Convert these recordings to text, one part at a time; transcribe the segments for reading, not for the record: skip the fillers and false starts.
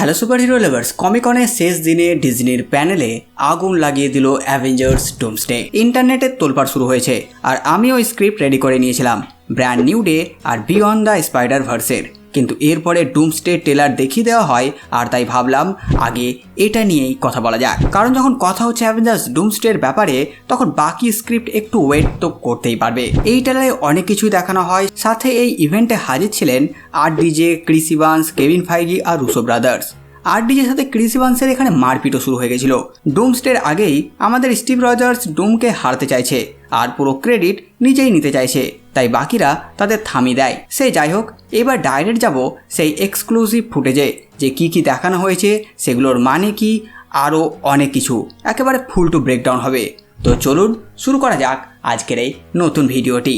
Hello super hero lovers, কমিকনের শেষ দিনে ডিজনির প্যানেলে আগুন লাগিয়ে দিল অ্যাভেঞ্জার্স ডুমসডে। ইন্টারনেটে তোলপাড় শুরু হয়েছে আর আমিও স্ক্রিপ্ট রেডি করে নিয়েছিলাম ব্র্যান্ড নিউ ডে আর বিয়ন্ড দ্য স্পাইডার ভার্সের। কিন্তু এরপরে ডুমসডে ট্রেলার দেখিয়ে দেওয়া হয় আর তাই ভাবলাম আগে এটা নিয়েই কথা বলা যাক। কারণ যখন কথা হচ্ছে অ্যাভেঞ্জার্স ডুমসডের ব্যাপারে তখন বাকি স্ক্রিপ্ট একটু ওয়েট তো করতেই পারবে। এই ট্রেলারে অনেক কিছুই দেখানো হয়, সাথে এই ইভেন্টে হাজির ছিলেন RDJ, ক্রিস ইভান্স, কেভিন ফাইগি আর রুসো ব্রাদার্স। RDJের সাথে ক্রিস ইভান্সের এখানে মারপিটও শুরু হয়ে গেছিল। ডুমসডের আগেই আমাদের স্টিভ রজার্স ডুমকে হারাতে চাইছে আর পুরো ক্রেডিট নিজেই নিতে চাইছে, তাই বাকিরা তাদের থামিয়ে দেয়। সে যাই হোক, এবার ডাইরেক্ট যাব সেই এক্সক্লুসিভ ফুটেজে, যে কি কি দেখানো হয়েছে, সেগুলোর মানে কি, আরও অনেক কিছু একেবারে ফুল টু ব্রেকডাউন হবে। তো চলুন শুরু করা যাক আজকের এই নতুন ভিডিওটি।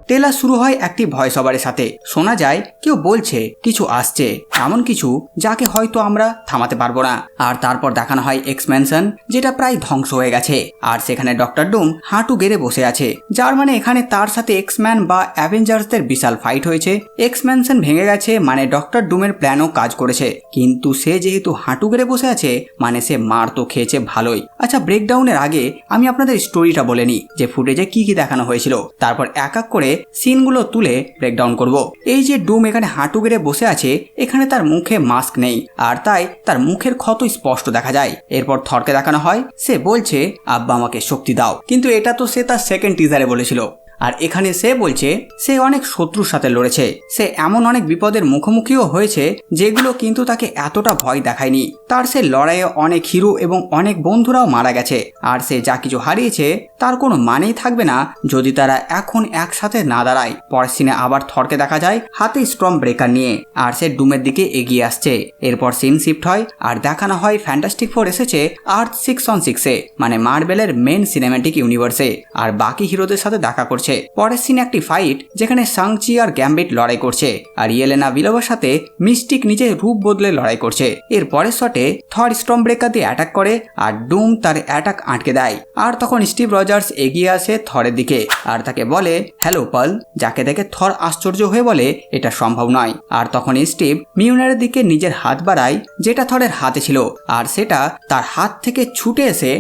ট্রেলার শুরু হয় একটি ভয়েস ওভারের সাথে। শোনা যায় কেউ বলছে কিছু আসছে, এমন কিছু যাকে হয়তো আমরা থামাতে পারবো না। আর তারপর দেখানো হয় এক্স ম্যানশন, যেটা প্রায় ধ্বংস হয়ে গেছে আর সেখানে ডক্টর ডুম হাঁটু গেড়ে বসে আছে, যার মানে এখানে তার সাথে এক্সম্যান বা অ্যাভেঞ্জার্সদের বিশাল ফাইট হয়েছে। এক্স ম্যানশন ভেঙে গেছে মানে ডক্টর ডুমের প্ল্যানও কাজ করেছে, কিন্তু সে যেহেতু হাঁটু গেড়ে বসে আছে মানে সে মার তো খেয়েছে ভালোই। আচ্ছা, ব্রেকডাউনের আগে আমি আপনাদের স্টোরিটা বলে নিই যে ফুটেজে কি কি দেখানো হয়েছিল, তারপর এক এক করে সিনগুলো তুলে ব্রেকডাউন করব। এই যে ডুম এখানে হাঁটু গেড়ে বসে আছে, এখানে তার মুখে মাস্ক নেই আর তাই তার মুখের ক্ষত স্পষ্ট দেখা যায়। এরপর থরকে দেখানো হয়, সে বলছে আব্বা আমাকে শক্তি দাও, কিন্তু এটা তো সে তার সেকেন্ড টিজারে বলেছিল। আর এখানে সে বলছে সে অনেক শত্রুর সাথে লড়েছে, সে এমন অনেক বিপদের মুখোমুখিও হয়েছে যেগুলো কিন্তু তাকে এতটা ভয় দেখায়নি। তার সে লড়াইয়ে অনেক হিরো এবং অনেক বন্ধুরাও মারা গেছে, আর সে যা কিছু হারিয়েছে তার কোনো মানেই থাকবে না যদি তারা এখন একসাথে না দাঁড়ায়। পরের সিনে আবার থরকে দেখা যায় হাতে স্ট্রম ব্রেকার নিয়ে, আর সে ডুমের দিকে এগিয়ে আসছে। এরপর সিন শিফট হয় আর দেখানো হয় ফ্যান্টাস্টিক ফোর এসেছে আর্থ 616-এ, মানে মার্বেলের মেন সিনেম্যাটিক ইউনিভার্সে, আর বাকি হিরোদের সাথে দেখা করছে। পরের সিনে একটি ফাইট যেখানে সাংচি আর গ্যাম্বিট লড়াই করছে আর ইয়েলেনা বিলোভার সাথে মিস্টিক নিজের রূপ বদলে লড়াই করছে। এর পরের শটে থর স্টর্ম ব্রেকার দিয়ে অ্যাটাক করে আর ডুম তার অ্যাটাক আটকে দেয়। আর তখন স্টিভ রজার্স এগিয়ে আসে থরের দিকে আর তাকে বলে হ্যালো পাল, যাকে দেখে থর আশ্চর্য হয়ে বলে এটা সম্ভব নয়। আর তখন স্টিভ মিউনারের দিকে নিজের হাত বাড়ায়, যেটা থরের হাতে ছিল, আর সেটা তার হাত থেকে ছুটে এসে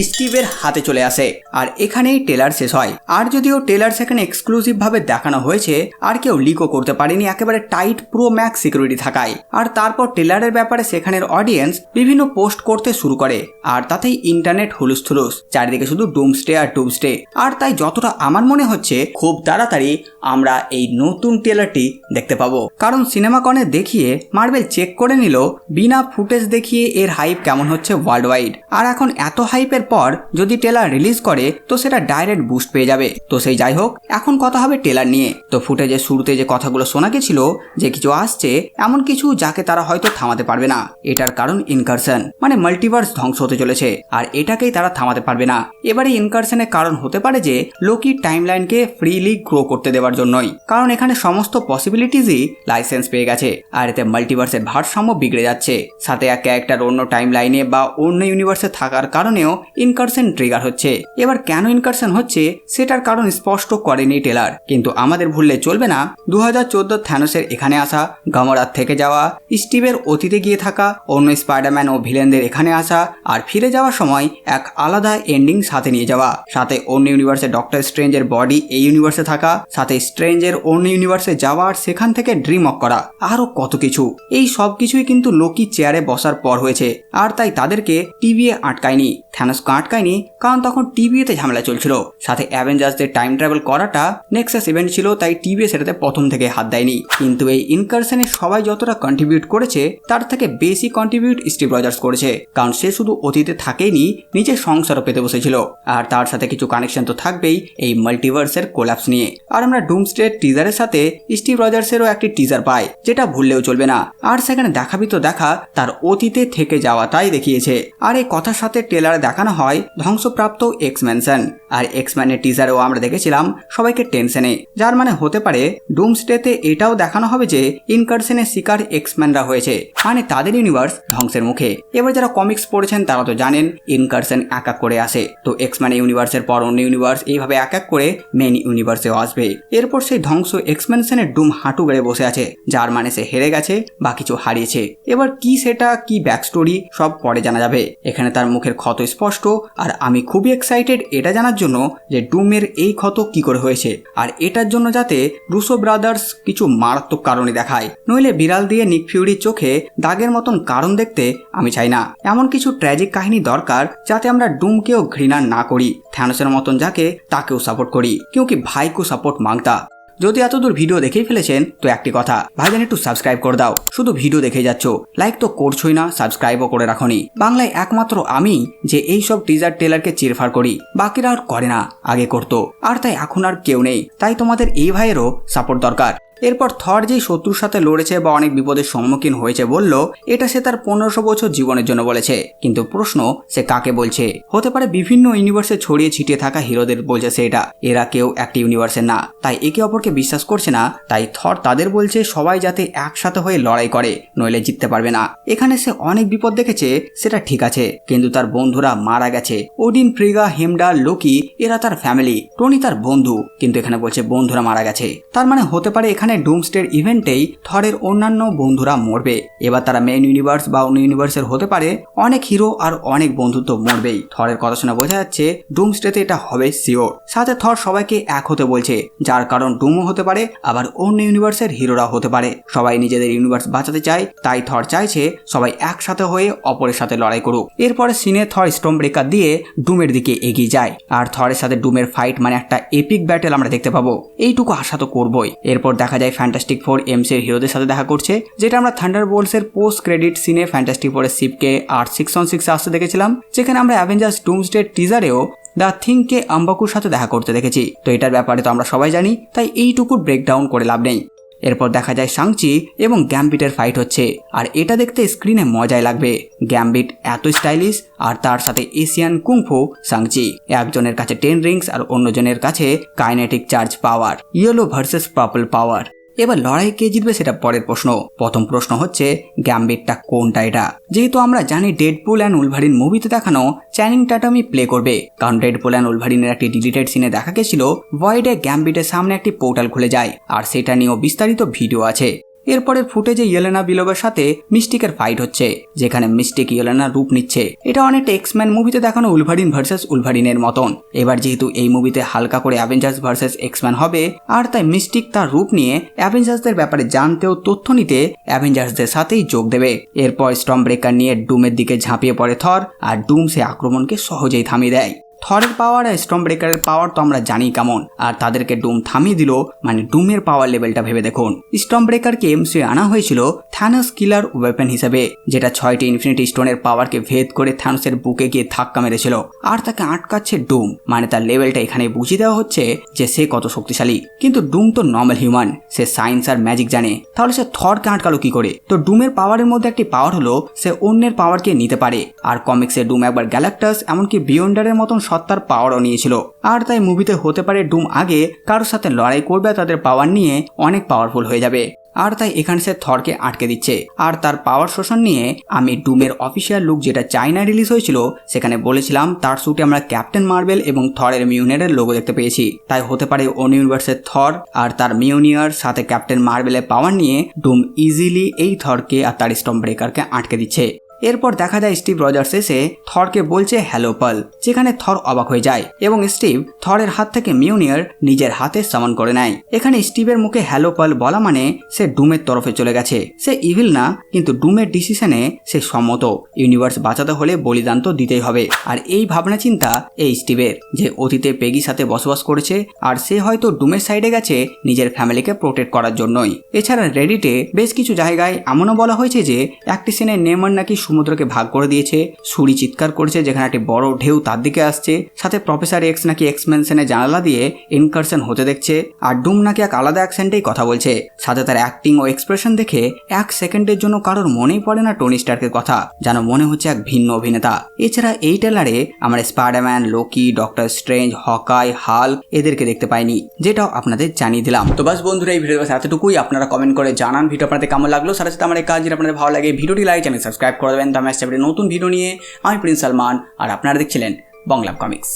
স্টিভের হাতে চলে আসে। আর এখানেই ট্রেলার শেষ হয়। আর যদিও ট্রেলার সেখানে এক্সক্লুসিভ ভাবে দেখানো হয়েছে আর কেউ লিকও করতে পারেনি, একেবারে টাইট প্রো ম্যাক্স সিকিউরিটি থাকায়। আর তারপর ট্রেলারের ব্যাপারে সেখানের অডিয়েন্স বিভিন্ন পোস্ট করতে শুরু করে আর তাতেই ইন্টারনেট হুলুস-থুলুস, চারিদিকে শুধু ডুমসডে আর ডুমসডে। আর তাই যতটা আমার মনে হচ্ছে খুব তাড়াতাড়ি আমরা এই নতুন ট্রেলারটি দেখতে পাবো, কারণ সিনেমাকনে দেখিয়ে মার্বেল চেক করে নিল বিনা ফুটেজ দেখিয়ে এর হাইপ কেমন হচ্ছে ওয়ার্ল্ড ওয়াইড। আর এখন এত হাইপের পর যদি ট্রেলার রিলিজ করে তো সেটা ডাইরেক্ট বুস্ট পেয়ে যাবে। তো সেই যাই হোক, এখন কথা হবে ট্রেলার নিয়ে। তো ফুটেজের শুরুতে যে কথাগুলো শোনা গেছিল যে কিছু আসছে, এমন কিছু যাকে তারা হয়তো থামাতে পারবে না। এটার কারণ ইনকারশন, মানে মাল্টিভার্স ধ্বংস হতে চলেছে আর এটাকেই তারা থামাতে পারবে না। এবারে ইনকারশনের কারণ হতে পারে যে লোকি টাইমলাইনকে ফ্রিলি গ্রো করতে দেওয়ার জন্যই, কারণ এখানে সমস্ত পসিবিলিটিসই লাইসেন্স পেয়ে গেছে আর এতে মাল্টিভার্সের ভারসাম্য বিগড়ে যাচ্ছে। সাথে এক ক্যারেক্টার অন্য টাইম লাইনে বা অন্য ইউনিভার্সে থাকার কারণেও ইনকারশন ট্রিগার হচ্ছে। এবার কেন ইনকারশন হচ্ছে সেটার কারণ স্পষ্ট করেনি ট্রেলার, কিন্তু আমাদের ভুললে চলবে না 2014 থ্যানোসের এখানে আসা, গামোরার থেকে যাওয়া, স্টিভের অতীতে গিয়ে থাকা, অন্য স্পাইডারম্যান ও ভিলেনদের এখানে আসা, আর ফিরে যাওয়ার সময় এক আলাদা এন্ডিং সাথে নিয়ে যাওয়া, সাথে অন্য ইউনিভার্সে ডক্টর স্ট্রেঞ্জের বডি এই ইউনিভার্সে থাকা, সাথে স্ট্রেঞ্জের অন্য ইউনিভার্সে যাওয়া আর সেখান থেকে ড্রিম অফ করা, আরো কত কিছু। এই সব কিছুই কিন্তু লোকি চেয়ারে বসার পর হয়েছে, আর তাই তাদেরকে টিভিএ আটকায়নি, থ্যানোসকে আটকায়নি, কারণ তখন টিভিএতে ঝামেলা চলছিল। সাথে অ্যাভেঞ্জার্সদের টাইম ট্রাভেল করাটা নেক্সাস ইভেন্ট ছিল, তাই টিভিএ সেটাতে প্রথম থেকে হাত দেয়নি। কিন্তু এই ইনকারশনে সবাই যতটা কন্ট্রিবিউট করেছে তার থেকে বেশি কন্ট্রিবিউট স্টিভ রজার্স করেছে, কারণ সে শুধু অতীতে থাকেইনি, নিজের সংসারও পেতে বসেছিল। আর তার সাথে কিছু কানেকশন তো থাকবেই এই মাল্টিভার্সের কোলাপস নিয়ে। আর আমরা ডুমসডে টিজারের সাথে স্টিভ রজার্সেরও একটি টিজার পাই, যেটা ভুললেও চলবে না। আর সেখানে দেখাবি তো দেখা তার অতীতে থেকে যাওয়াটাই দেখিয়েছে। আর এই কথার সাথে ট্রেলারে দেখানো হয় ধ্বংসপ্রাপ্ত এক্স ম্যানশন। আর এক্স ম্যানের টিজারেও আমরা দেখেছিলাম দেখছিলাম সবাইকে টেনশনে, যার মানে হতে পারে ডুমসডেতে এটাও দেখানো হবে যে ইনকারশনের শিকার এক্সম্যানরা হয়েছে, মানে তাদের ইউনিভার্স ধ্বংসের মুখে। এবার যারা কমিক্স পড়েছেন তারা তো জানেন ইনকারশন এক এক করে আসে, তো এক্সম্যান ইউনিভার্সের পর অন্য ইউনিভার্স এইভাবে এক এক করে মেইন ইউনিভার্সেও আসবে। এরপর সেই ধ্বংস এক্সম্যানশনের ডুম হাঁটু গেড়ে বসে আছে, যার মানে সে হেরে গেছে বা কিছু হারিয়েছে। এবার কি সেটা কি ব্যাক স্টোরি সব পরে জানা যাবে। এখানে তার মুখের ক্ষত স্পষ্ট, আর আমি খুবই এক্সাইটেড এটা জানার জন্য যে ডুমের এই ক্ষত কি করে হয়েছে, আর এটার জন্য যাতে রুসো ব্রাদার্স কিছু মারাত্মক কারণে দেখায়, নইলে বিড়াল দিয়ে নিক ফিউরির চোখে দাগের মতন কারণ দেখতে আমি চাই না। এমন কিছু ট্র্যাজিক কাহিনী দরকার যাতে আমরা ডুমকেও ঘৃণা না করি, থ্যানোসের মতন যাকে তাকেও সাপোর্ট করি, কিউকি ভাইকো সাপোর্ট মাংতা। যদি এতদূর ভিডিও দেখেই ফেলেছেন তো একটি কথা, ভাইজান একটু সাবস্ক্রাইব করে দাও। শুধু ভিডিও দেখে যাচ্ছ, লাইক তো করছোই না, সাবস্ক্রাইবও করে রাখোনি। বাংলায় একমাত্র আমি যে এই সব টিজার টেলারকে চিরফার করি, বাকিরা আর করে না, আগে করতো, আর তাই এখন আর কেউ নেই। তাই তোমাদের এই ভাইয়েরও সাপোর্ট দরকার। এরপর থর যেই শত্রুর সাথে লড়েছে বা অনেক বিপদের সম্মুখীন হয়েছে বলল, এটা সে তার 1500 বছর জীবনের জন্য বলেছে, কিন্তু প্রশ্ন সে কাকে বলছে। হতে পারে বিভিন্ন ইউনিভার্সে ছড়িয়ে ছিটিয়ে থাকা হিরোদের বলছে সে এটা, এরা কেউ একটি ইউনিভার্সের না, তাই একে অপরকে বিশ্বাস করছে না। তাই থর তাদের বলছে সবাই যাতে একসাথে হয়ে লড়াই করে, নইলে জিততে পারবে না। এখানে সে অনেক বিপদ দেখেছে, সেটা ঠিক আছে, কিন্তু তার বন্ধুরা মারা গেছে। ওডিন, ফ্রিগা, হেমডাল, লোকি এরা তার ফ্যামিলি, টনি তার বন্ধু, কিন্তু এখানে বলছে বন্ধুরা মারা গেছে। তার মানে হতে পারে এখানে ডুমসডের ইভেন্টেই থরের অন্যান্য বন্ধুরা মরবে। এবার তারা মেইন ইউনিভার্স বা অন্য ইউনিভার্সের হতে পারে, অনেক হিরো আর অনেক বন্ধু তো মরবেই। থরের কথা শুনে বোঝা যাচ্ছে ডুমসডেতে এটা হবে শিওর। সাথে থর সবাইকে এক হতে বলছে, যার কারণ ডুমও হতে পারে, আবার অন্য ইউনিভার্সের হিরোরা হতে পারে। সবাই নিজেদের ইউনিভার্স বাঁচাতে চায়, তাই থর চাইছে সবাই একসাথে হয়ে অপরের সাথে লড়াই করুক। এরপরে সিনে থর স্টর্ম ব্রেকার দিয়ে ডুমের দিকে এগিয়ে যায়, আর থরের সাথে ডুমের ফাইট মানে একটা এপিক ব্যাটেল আমরা দেখতে পাবো, এইটুকু আশা তো করবোই। এরপর দেখা যায় ফ্যান্টাস্টিক ফোর এমসির হিরোদের সাথে দেখা করছে, যেটা আমরা থান্ডারবোল্টসের পোস্ট ক্রেডিট সিনে ফ্যান্টাস্টিক ফোরের শিপকে আর 616 আসতে দেখেছিলাম, যেখানে আমরা অ্যাভেঞ্জার্স ডুমসডে টিজারেও দ্য থিংকে আম্বাকুর সাথে দেখা করতে দেখেছি। তো এটার ব্যাপারে তো আমরা সবাই জানি, তাই এইটুকুর ব্রেকডাউন করে লাভ নেই। এরপর দেখা যায় শাংচি এবং গ্যাম্বিটের ফাইট হচ্ছে, আর এটা দেখতে স্ক্রিনে মজাই লাগবে। গ্যাম্বিট এত স্টাইলিশ, আর তার সাথে এশিয়ান কুংফু শাংচি। একজনের কাছে 10 রিংস আর অন্যজনের কাছে কাইনেটিক চার্জ পাওয়ার, ইয়েলো ভার্সেস পার্পল পাওয়ার। এবার লড়াই কে জিতবে সেটা পরের প্রশ্ন। প্রথম প্রশ্ন হচ্ছে গ্যাম্বিটটা কোনটা এটা। যেহেতু আমরা জানি ডেডপুল অ্যান্ড উলভারিন মুভিতে দেখানো চ্যানিং টাটামি প্লে করবে, কারণ ডেডপুল অ্যান্ড উলভারিনের একটি ডিলিটেড সিনে দেখা গেছিল ভয়েডে গ্যাম্বিটের সামনে একটি পোর্টাল খুলে যায়, আর সেটা নিয়েও বিস্তারিত ভিডিও আছে। এরপরের ফুটেজে ইয়েলেনা বিলোভের সাথে মিস্টিকের ফাইট হচ্ছে, যেখানে মিস্টিক ইয়েলেনা রূপ নিচ্ছে। এটা অনেকটা এক্সম্যান মুভিতে দেখানো উলভারিন ভার্সেস উলভারিনের মতন। এবার যেহেতু এই মুভিতে হালকা করে অ্যাভেঞ্জার্স ভার্সেস এক্সম্যান হবে, আর তাই মিস্টিক তার রূপ নিয়ে অ্যাভেঞ্জার্সদের ব্যাপারে জানতেও তথ্য নিতে অ্যাভেঞ্জার্সদের সাথেই যোগ দেবে। এরপর স্টর্ম ব্রেকার নিয়ে ডুমের দিকে ঝাঁপিয়ে পড়ে থর, আর ডুম সে আক্রমণকে সহজেই থামিয়ে দেয়। থরের পাওয়ার আর স্টর্ম ব্রেকারের পাওয়ার তো আমরা জানি কেমন, আর তাদেরকে ডুম থামিয়ে দিল, মানে ডুমের পাওয়ার লেভেলটা ভেবে দেখুন। স্টর্ম ব্রেকারকে এমসি আনা হয়েছিল থ্যানোস কিলার ওয়েপেন হিসেবে, যেটা 6টি ইনফিনিটি স্টোনের পাওয়ারকে ভেদ করে থ্যানোসের বুকে গিয়ে ধাক্কা মেরেছিল, আর তাকে আটকাচ্ছে ডুম। মানে তার লেভেলটা এখানে বুঝিয়ে দেওয়া হচ্ছে যে সে কত শক্তিশালী। কিন্তু ডুম তো নর্মাল হিউম্যান, সে সায়েন্স আর ম্যাজিক জানে, তাহলে সে থরকে আটকালো কি করে? তো ডুমের পাওয়ারের মধ্যে একটি পাওয়ার হলো সে অন্যের পাওয়ারকে নিতে পারে, আর কমিক্সে ডুম একবার গ্যালাক্টাস এমনকি বিয়ন্ডারের মতন সত্তার পাওয়ারও নিয়েছিল, আর তাই মুভিতে হতে পারে ডুম আগে কারোর সাথে লড়াই করবে, তাদের পাওয়ার নিয়ে অনেক পাওয়ারফুল হয়ে যাবে, আর তাই এখানে সে থরকে আটকে দিচ্ছে। আর তার পাওয়ার শোষণ নিয়ে আমি ডুমের অফিসিয়াল লুক যেটা চায়নায় রিলিজ হয়েছিল সেখানে বলেছিলাম তার স্যুটে আমরা ক্যাপ্টেন মার্বেল এবং থরের মিউনিয়ারের লোগো দেখতে পেয়েছি। তাই হতে পারে অন্য ইউনিভার্সের থর আর তার মিউনিয়ার সাথে ক্যাপ্টেন মার্বেলের পাওয়ার নিয়ে ডুম ইজিলি এই থরকে আর তার স্টর্ম ব্রেকারকে আটকে দিচ্ছে। এরপর দেখা যায় স্টিভ রজার্স এসে থরকে বলছে হ্যালো পাল, যেখানে থর অবাক হয়ে যায় এবং স্টিভ থরের হাত থেকে মিউনিয়ার নিজের হাতে সামন করে নেয়। এখানে স্টিভের মুখে হ্যালো পাল বলা মানে সে ডুমের তরফে চলে গেছে। সে ইভিল না, কিন্তু ডুমের ডিসিশনে সে সম্মত। ইউনিভার্স বাঁচাতে হলে বলিদান তো দিতেই হবে। আর এই ভাবনা চিন্তা এই স্টিভের, যে অতীতে পেগির সাথে বসবাস করেছে, আর সে হয়তো ডুমের সাইডে গেছে নিজের ফ্যামিলিকে প্রোটেক্ট করার জন্যই। এছাড়া রেডিটে বেশ কিছু জায়গায় এমনও বলা হয়েছে যে একটি সিনে নেমার নাকি সমুদ্রকে ভাগ করে দিয়েছে। সুরি চিৎকার করছে যেখানে একটি বড় ঢেউ তার দিকে আসছে। সাথে প্রফেসর এক্স নাকি এক্স ম্যানশনের জানালা দিয়ে ইনকারশন হতে দেখছে। আর ডুম নাকি এক আলাদা অ্যাকসেন্টেই কথা বলছে। সাথে তার অ্যাক্টিং ও এক্সপ্রেশন দেখে 1 সেকেন্ডের জন্য কারোর মনেই পড়ে না টনি স্টার্কের কথা, যেন মনে হচ্ছে এক ভিন্ন অভিনেতা। এছাড়া এই ট্রেলারে আমরা Spiderman, Loki, Doctor Strange, Hawkeye, Hulk এদেরকে দেখতে পাইনি, যেটাও আপনাদের জানিয়ে দিলাম। তো বাস বন্ধুরা, এই ভিডিও এতটুকুই। আপনারা কমেন্ট করে জানান ভিডিও আপনাদের কেমন লাগলো। সাথে সাথে আমার এই কাজ যদি আপনাদের ভালো লাগে ভিডিওটি লাইক, চ্যানেল সাবস্ক্রাইব করে দেবেন। তো আমি আসছি নতুন ভিডিও নিয়ে। আমি প্রিন্স সালমান আর আপনারা দেখছিলেন বাংলা কমিক্স।